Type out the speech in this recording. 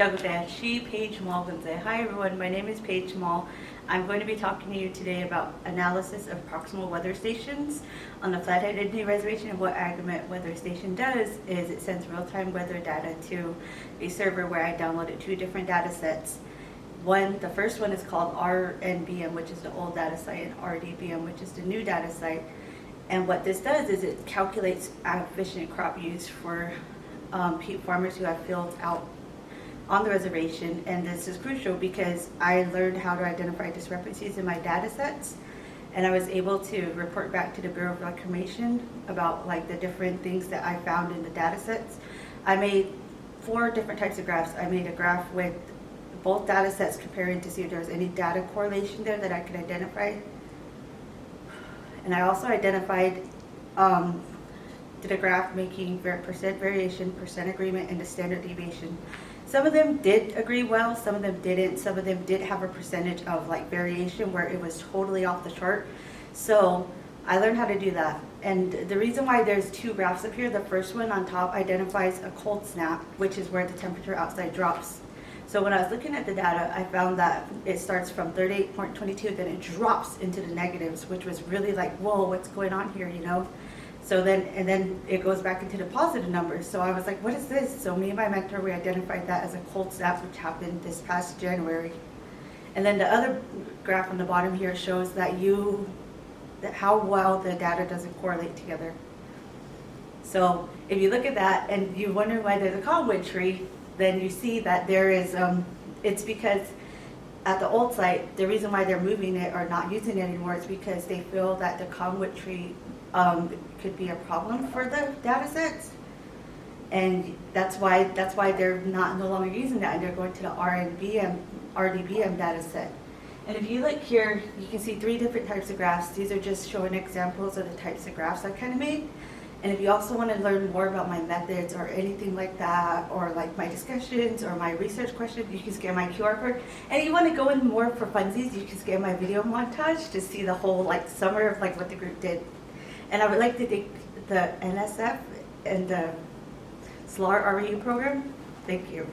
Dagdashi Paige Mull. Hi everyone, my name is Paige Mull. I'm going to be talking to you today about analysis of proximal weather stations on the Flathead Indian Reservation. And what Agament Weather Station does is it sends real-time weather data to a server where I downloaded two different data sets. The first one is called RNBM, which is the old data site, and RDBM, which is the new data site. And what this does is it calculates efficient crop use for farmers who have fields out on the reservation. And this is crucial because I learned how to identify discrepancies in my data sets, and I was able to report back to the Bureau of Reclamation about like the different things that I found in the data sets. I made 4 different types of graphs. I made a graph with both data sets comparing to see if there was any data correlation there that I could identify. And I also identified, did a graph making percent variation, percent agreement, and the standard deviation. Some of them did agree well, some of them didn't. Some of them did have a percentage of like variation where it was totally off the chart. So I learned how to do that. And the reason why there's 2 graphs up here, the first one on top identifies a cold snap, which is where the temperature outside drops. So when I was looking at the data, I found that it starts from 38.22, then it drops into the negatives, which was really like, whoa, what's going on here, you know? So then it goes back into the positive numbers. So I was like, what is this? So me and my mentor, we identified that as a cold snap, which happened this past January. And then the other graph on the bottom here shows that how well the data doesn't correlate together. So if you look at that and you wonder why there's a cottonwood tree, then you see that there is, it's because at the old site, the reason why they're moving it or not using it anymore is because they feel that the cottonwood tree could be a problem for the data sets. And that's why they're no longer using that, and they're going to the RDBM data set. And if you look here, you can see 3 different types of graphs. These are just showing examples of the types of graphs I kind of made. And if you also want to learn more about my methods or anything like that, or like my discussions or my research questions, you can scan my QR code. And if you want to go in more for funsies, you can scan my video montage to see the whole like summer of like what the group did. And I would like to thank the NSF and the Slawr REU program. Thank you.